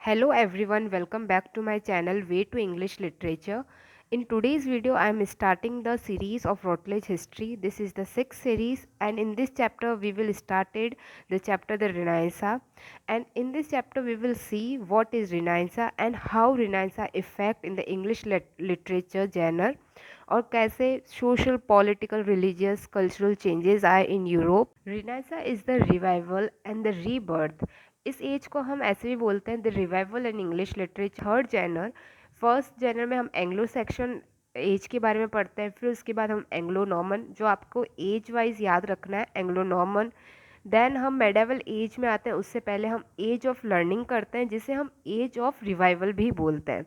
Hello everyone, welcome back to my channel Way to English Literature. In today's video, I am starting the series of Routledge History. This is the sixth series, and in this chapter we will started the chapter the Renaissance. And in this chapter we will see what is Renaissance and how Renaissance affect in the English literature genre और कैसे social, political, religious, cultural changes आए in Europe. Renaissance is the revival and the rebirth. इस as को हम ऐसे भी बोलते हैं the revival in English literature. Third Jenner, first Jenner में हम एंग्लो सेक्शन एज के बारे में पढ़ते हैं, फिर उसके बाद हम एंग्लो नॉर्मन, जो आपको एज वाइज याद रखना है, एंग्लो नॉर्मन। देन हम मेडिवल एज में आते हैं, उससे पहले हम एज ऑफ लर्निंग करते हैं जिसे हम एज ऑफ रिवाइवल भी बोलते हैं।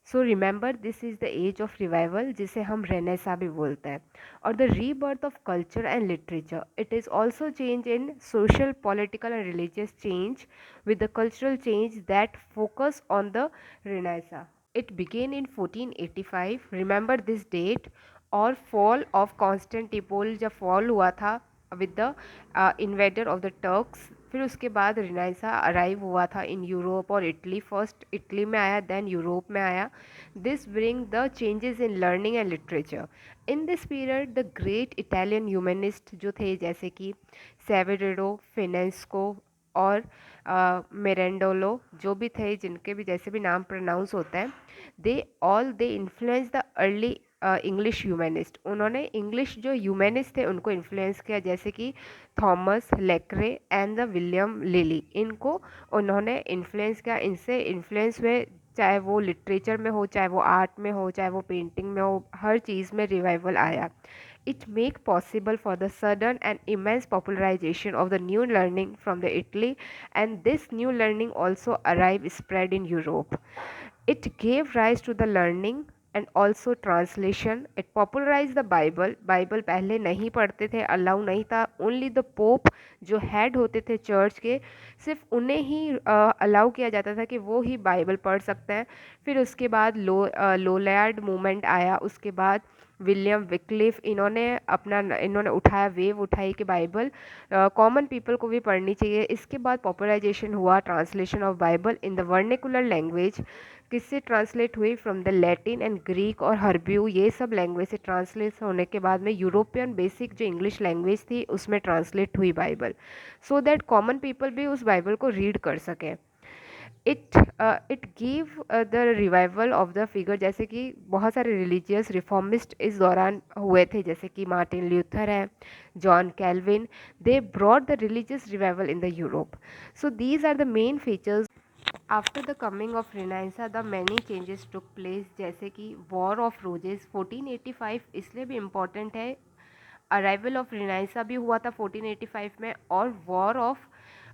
So remember this is the age of revival जिसे हम रेनेसा भी बोलते हैं। और the rebirth of culture and literature, it is also change in social, political and religious change with the cultural change that focus on the Renaissance. It began in 1485. Remember this date, और fall of Constantinople जब fall हुआ था with the invader of the Turks। फिर उसके बाद रिनाइसा arrive हुआ था in Europe और इटली। फर्स्ट इटली में आया, देन यूरोप में आया। This bring the changes in learning and literature. In this period the great Italian humanist जो थे, जैसे कि सेवेरेडो, फिनेंस्को और मेरेंडोलो, जो भी थे, जिनके भी जैसे भी नाम प्रोनाउंस होता है, they influence the early English humanist. उन्होंने इंग्लिश जो ह्यूमनिस्ट थे उनको इन्फ्लुएंस किया, जैसे कि Thomas Linacre and the William Lily, इनको उन्होंने इन्फ्लुएंस किया। इनसे इन्फ्लुएंस हुए, चाहे वो लिटरेचर में हो, चाहे वो आर्ट में हो, चाहे वो पेंटिंग में हो, हर चीज़ में रिवाइवल आया। It make possible for the sudden and immense popularization of the new learning from the Italy, and this new learning also arrived spread in Europe. It gave rise to the learning and also translation. It popularized the Bible. Bible पहले नहीं पढ़ते थे, allow नहीं था। Only the pope जो head होते थे church के, सिर्फ उन्हें ही अलाउ किया जाता था कि वो ही बाइबल पढ़ सकते हैं। फिर उसके बाद लोलैर्ड मूवमेंट आया, उसके बाद विलियम विक्लिफ, इन्होंने उठाया, वेव उठाई कि बाइबल कॉमन पीपल को भी पढ़नी चाहिए। इसके बाद पॉपुलराइजेशन हुआ, translation of Bible in the vernacular language. किससे ट्रांसलेट हुई? From the Latin and Greek और हर्ब्यू, ये सब लैंग्वेज से ट्रांसलेट होने के बाद में यूरोपियन बेसिक जो इंग्लिश लैंग्वेज थी उसमें ट्रांसलेट हुई Bible, so that common people भी उस बाइबल को रीड कर सकें। It give the revival of the figure, जैसे कि बहुत सारे रिलीजियस रिफॉर्मिस्ट इस दौरान हुए थे, जैसे कि मार्टिन ल्यूथर है, John Calvin. They brought the religious revival in the Europe. So these are the main features. After the coming of Renaissance the many changes took place, जैसे कि वॉर ऑफ रोजेस 1485 इसलिए भी important है। Arrival of रिनाइसा भी हुआ था 1485 में, और वॉर ऑफ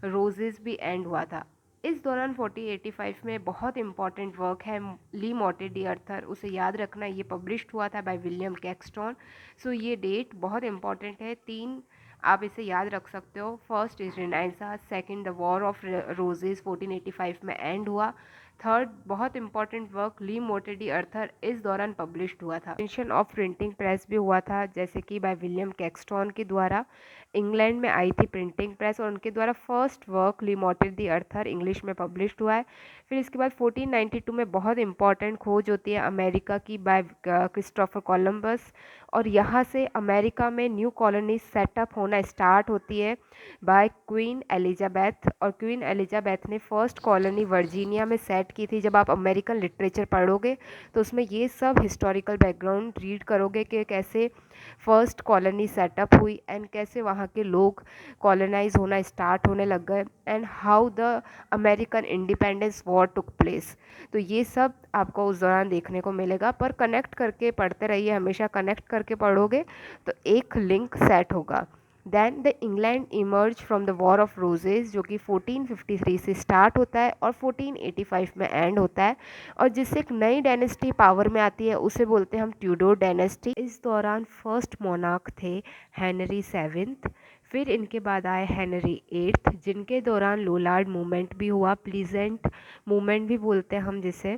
रोजेस भी एंड हुआ था इस दौरान 1485 में। बहुत इंपॉर्टेंट वर्क है ली मोर्टे डी अर्थर, उसे याद रखना, ये पब्लिश्ड हुआ था बाय विलियम कैक्सटन। सो ये डेट बहुत इंपॉर्टेंट है, तीन आप इसे याद रख सकते हो। First is रिनाइसा, second the war of roses 1485 में एंड हुआ, थर्ड बहुत इंपॉर्टेंट वर्क ली मोर्टे डी अर्थर इस दौरान पब्लिश्ड हुआ था। इन्वेंशन ऑफ प्रिंटिंग प्रेस भी हुआ था, जैसे कि बाय विलियम कैक्सटन के द्वारा। इंग्लैंड में आई थी प्रिंटिंग प्रेस और उनके द्वारा फर्स्ट वर्क ली मोर्टे डी अर्थर इंग्लिश में पब्लिश्ड हुआ है। फिर इसके बाद 1492 में बहुत इंपॉर्टेंट खोज होती है अमेरिका की बाय क्रिस्टोफर कोलंबस, और यहाँ से अमेरिका में न्यू कॉलोनी सेटअप होना स्टार्ट होती है बाय क्वीन एलिजाबेथ। और क्वीन एलिजाबेथ ने फर्स्ट कॉलोनी वर्जीनिया में सेट की थी। जब आप अमेरिकन लिटरेचर पढ़ोगे तो उसमें ये सब हिस्टोरिकल बैकग्राउंड रीड करोगे कि कैसे फर्स्ट कॉलोनी सेटअप हुई एंड कैसे वहाँ के लोग कॉलोनाइज होना स्टार्ट होने लग गए, and how the American independence war took place. तो ये सब आपको उस दौरान देखने को मिलेगा, पर कनेक्ट करके पढ़ते रहिए, हमेशा कनेक्ट करके पढ़ोगे तो एक लिंक सेट होगा। Then the England emerge from the war of Roses, जो कि 1453 से स्टार्ट होता है और 1485 में एंड होता है, और जिससे एक नई डायनेस्टी पावर में आती है, उसे बोलते हैं हम ट्यूडोर डायनेस्टी। इस दौरान फर्स्ट मोनार्क थे हेनरी सेवेंथ, फिर इनके बाद आए हेनरी एट्थ, जिनके दौरान लोलार्ड मूवमेंट भी हुआ, प्लीजेंट मूवमेंट भी बोलते हैं हम जिसे।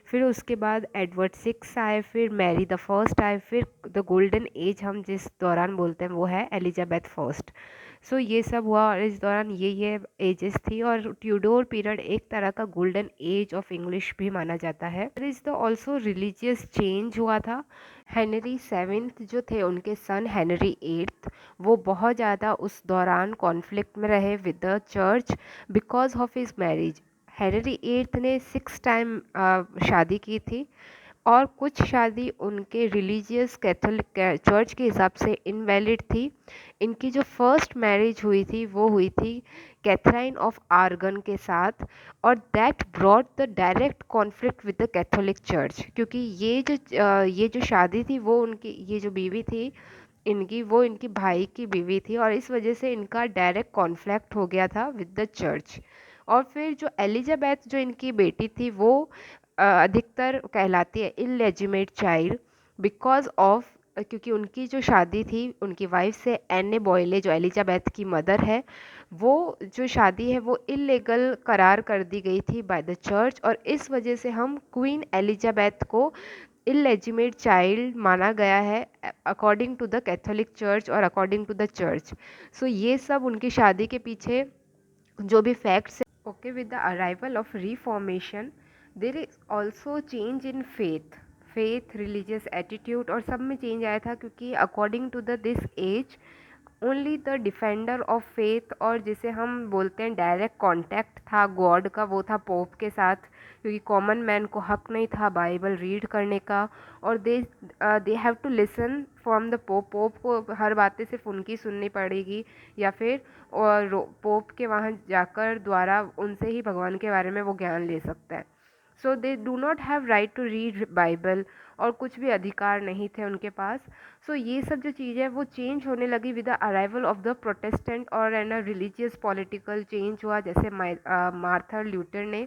फिर उसके बाद एडवर्ड सिक्स आए, फिर मैरी द फर्स्ट आए, फिर द गोल्डन एज हम जिस दौरान बोलते हैं वो है एलिजाबेथ फर्स्ट। सो ये सब हुआ और इस दौरान ये एजेस थी और ट्यूडोर पीरियड एक तरह का गोल्डन एज ऑफ इंग्लिश भी माना जाता है। Is the also religious change हुआ था। हेनरी सेवेंथ जो थे उनके सन हेनरी एट्थ वो बहुत ज़्यादा उस दौरान कॉन्फ्लिक्ट में रहे with the church because of his marriage. Henry eighth ने 6 टाइम शादी की थी और कुछ शादी उनके रिलीजियस कैथोलिक चर्च के हिसाब से इनवैलिड थी। इनकी जो फर्स्ट मैरिज हुई थी वो हुई थी कैथरीन ऑफ आर्गन के साथ और that brought the direct conflict with the Catholic church, क्योंकि ये जो शादी थी वो उनकी ये जो बीवी थी इनकी वो इनकी भाई की बीवी थी और इस वजह से इनका डायरेक्ट कॉन्फ्लिक्ट हो गया था विद द चर्च। और फिर जो एलिजाबेथ जो इनकी बेटी थी वो अधिकतर कहलाती है इलेजिमेट चाइल्ड बिकॉज ऑफ, क्योंकि उनकी जो शादी थी उनकी वाइफ से एने बॉयले जो एलिजाबेथ की मदर है वो जो शादी है वो इलीगल करार कर दी गई थी बाय द चर्च और इस वजह से हम क्वीन एलिजाबेथ को इलेजिमेट चाइल्ड माना गया है according to the Catholic church और according to the church. So ये सब उनकी शादी के पीछे जो भी facts. Okay, with the arrival of Reformation there is also change in faith religious attitude और सब में चेंज आया था, क्योंकि according to the this age only the defender of faith और जिसे हम बोलते हैं डायरेक्ट कांटेक्ट था गॉड का वो था पोप के साथ, क्योंकि कॉमन मैन को हक नहीं था बाइबल रीड करने का और they have to listen from the pope को हर बातें सिर्फ उनकी सुननी पड़ेगी या फिर और पोप के वहाँ जाकर द्वारा उनसे ही भगवान के बारे में वो ज्ञान ले सकता है। So they do not have right to read Bible और कुछ भी अधिकार नहीं थे उनके पास। सो ये सब जो चीज़ें वो चेंज होने लगी with the arrival of the Protestant और एन रिलीजियस पॉलिटिकल चेंज हुआ। जैसे मार्थर ल्यूटर ने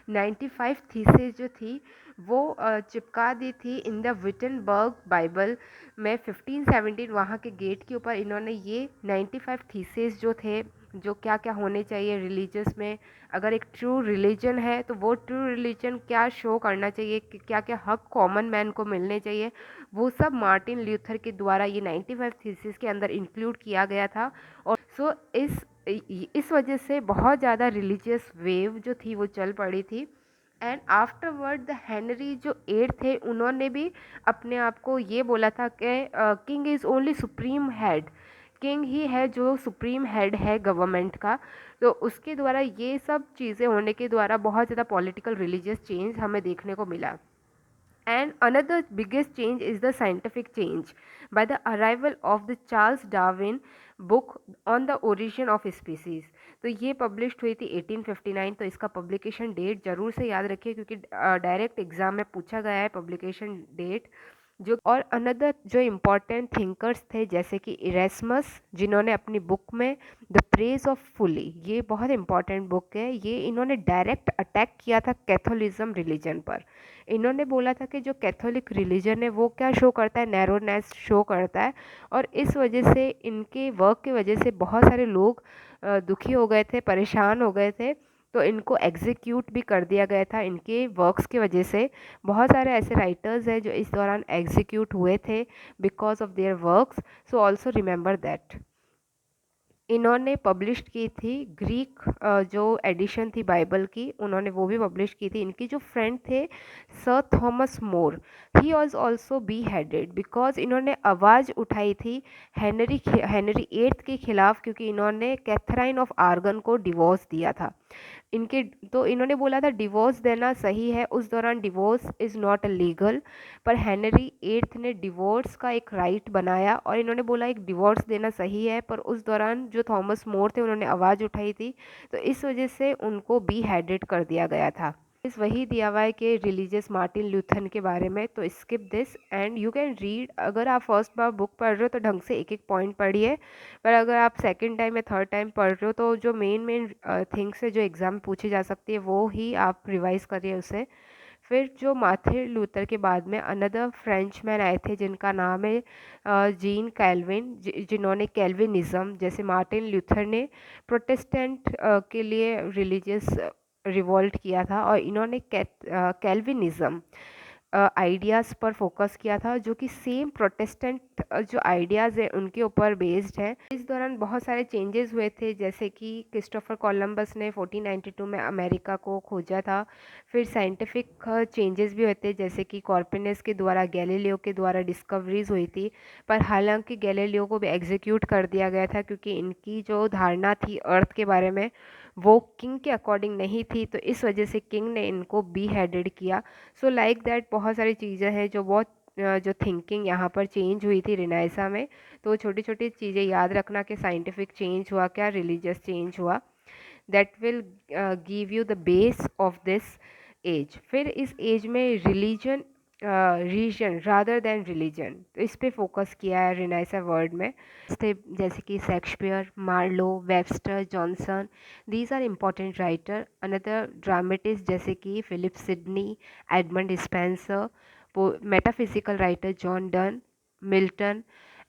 95 थीसिस जो थी वो चिपका दी थी इन द विटनबर्ग बाइबल में 1517 वहाँ के गेट के ऊपर इन्होंने ये 95 थीसिस जो थे जो क्या क्या होने चाहिए रिलीजियस में, अगर एक ट्रू रिलीजन है तो वो ट्रू रिलीजन क्या शो करना चाहिए, क्या क्या हक कॉमन मैन को मिलने चाहिए, वो सब मार्टिन ल्यूथर के द्वारा ये 95 थीसिस के अंदर इंक्लूड किया गया था। और सो इस वजह से बहुत ज़्यादा रिलीजियस वेव जो थी वो चल पड़ी थी। एंड आफ्टरवर्ड द हेनरी जो एट थे उन्होंने भी अपने आप को ये बोला था कि king is only supreme head, king ही है जो सुप्रीम हेड है गवर्नमेंट का। तो उसके द्वारा ये सब चीज़ें होने के द्वारा बहुत ज़्यादा पॉलिटिकल रिलीजियस चेंज हमें देखने को मिला। And another biggest change is the scientific change by the arrival of the Charles Darwin book on the origin of species। तो ये पब्लिश्ड हुई थी 1859। तो इसका पब्लिकेशन डेट ज़रूर से याद रखिए क्योंकि डायरेक्ट एग्जाम में पूछा गया है पब्लिकेशन डेट। जो और अनदर जो इम्पोर्टेंट थिंकर्स थे जैसे कि इरेस्मस जिन्होंने अपनी बुक में द प्रेज ऑफ फुली, ये बहुत इंपॉर्टेंट बुक है, ये इन्होंने डायरेक्ट अटैक किया था कैथोलिज्म रिलीजन पर। इन्होंने बोला था कि जो कैथोलिक रिलीजन है वो क्या शो करता है, नैरोनेस शो करता है और इस वजह से इनके वर्क की वजह से बहुत सारे लोग दुखी हो गए थे, परेशान हो गए थे। तो इनको एग्जीक्यूट भी कर दिया गया था इनके वर्क्स की वजह से। बहुत सारे ऐसे राइटर्स हैं जो इस दौरान एग्जीक्यूट हुए थे because of their works. So also remember that. इन्होंने पब्लिश की थी ग्रीक जो एडिशन थी बाइबल की उन्होंने वो भी पब्लिश की थी। इनकी जो फ्रेंड थे sir Thomas More, he was also be headed because इन्होंने आवाज़ उठाई थी हेनरी एट्थ के खिलाफ, क्योंकि इन्होंने कैथरीन ऑफ आर्गन को डिवोर्स दिया था। इनके तो इन्होंने बोला था डिवोर्स देना सही है, उस दौरान डिवोर्स इज़ नॉट लीगल, पर हेनरी एट्थ ने डिवोर्स का एक राइट बनाया और इन्होंने बोला एक डिवोर्स देना सही है, पर उस दौरान जो थॉमस मोर थे उन्होंने आवाज़ उठाई थी तो इस वजह से उनको बी हेडेड कर दिया गया था। इस वही दिया हुआ है कि रिलीजियस मार्टिन ल्यूथर के बारे में, तो skip this and you can read. अगर आप फर्स्ट बार बुक पढ़ रहे हो तो ढंग से एक एक पॉइंट पढ़िए, पर अगर आप सेकंड टाइम या थर्ड टाइम पढ़ रहे हो तो जो मेन थिंग्स है जो एग्ज़ाम में पूछी जा सकती है वो ही आप रिवाइज़ करिए उसे। फिर जो मार्टिन लूथर के बाद में अनदर फ्रेंच मैन आए थे जिनका नाम है जीन कैल्विन, जिन्होंने कैल्विनिज़्म जैसे मार्टिन लूथर ने प्रोटेस्टेंट के लिए रिलीजियस रिवॉल्ट किया था और इन्होंने कैल्विनिज़्म आइडियाज़ पर फोकस किया था जो कि सेम प्रोटेस्टेंट जो आइडियाज़ है उनके ऊपर बेस्ड है। इस दौरान बहुत सारे चेंजेस हुए थे, जैसे कि क्रिस्टोफर कोलंबस ने 1492 में अमेरिका को खोजा था। फिर साइंटिफिक चेंजेस भी हुए थे, जैसे कि कॉर्पिनस के द्वारा, गैलीलियो के द्वारा डिस्कवरीज हुई थी। पर हालांकि गैलीलियो को भी एग्जीक्यूट कर दिया गया था, क्योंकि इनकी जो धारणा थी अर्थ के बारे में वो किंग के अकॉर्डिंग नहीं थी, तो इस वजह से किंग ने इनको बी हेडेड किया। सो लाइक दैट बहुत सारी चीज़ें हैं जो बहुत जो थिंकिंग यहाँ पर चेंज हुई थी रिनाइसा में। तो छोटी छोटी चीज़ें याद रखना कि साइंटिफिक चेंज हुआ क्या, रिलीजियस चेंज हुआ, that will give you the base of this age. फिर इस एज में religion, reason rather than religion, तो इस पे फोकस किया है रिनाइसा वर्ड में। जैसे कि Shakespeare, Marlowe, Webster, Johnson, these are important writer. Another dramatist जैसे कि Philip Sidney, Edmund Spenser, metaphysical writer John Donne, Milton,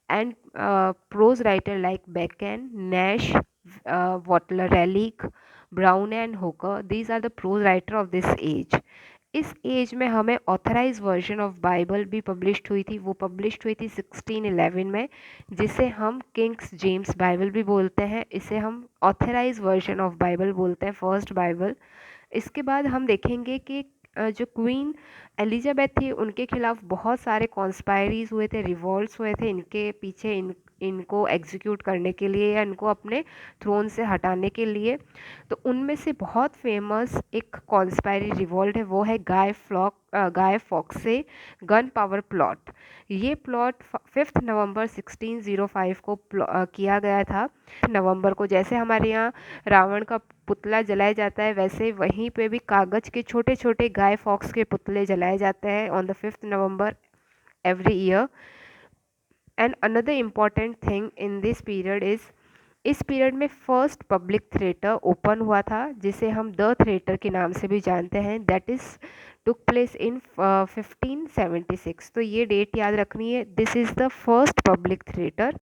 and prose writer like Bacon, Nash, Wattler Relic, Brown and Hooker. These are the prose writer of this age. इस age में हमें authorise version of Bible भी published हुई थी। वो published हुई थी 1611 में, जिसे हम किंग्स जेम्स बाइबल भी बोलते हैं। इसे हम ऑथराइज वर्जन ऑफ बाइबल बोलते हैं, फर्स्ट बाइबल। इसके बाद हम देखेंगे कि जो क्वीन एलिजाबेथ थी उनके खिलाफ बहुत सारे कॉन्स्पायरीज हुए थे, रिवॉल्ट्स हुए थे इनके पीछे, इनको एग्जीक्यूट करने के लिए या इनको अपने थ्रोन से हटाने के लिए। तो उनमें से बहुत फेमस एक कॉन्स्पायरी रिवॉल्ट है, वो है गाय फॉक्से गन पावर प्लॉट। ये प्लॉट 5 नवंबर 1605 को किया गया था। नवंबर को जैसे हमारे यहाँ रावण का पुतला जलाया जाता है, वैसे वहीं पे भी कागज के छोटे छोटे गाय फॉक्स के पुतले जलाए जाते हैं on the 5th November every year. And another important thing in this period is, इस पीरियड में फर्स्ट पब्लिक थिएटर ओपन हुआ था, जिसे हम द थिएटर के नाम से भी जानते हैं। That is took place in 1576। तो ये डेट याद रखनी है, this is the first public theatre.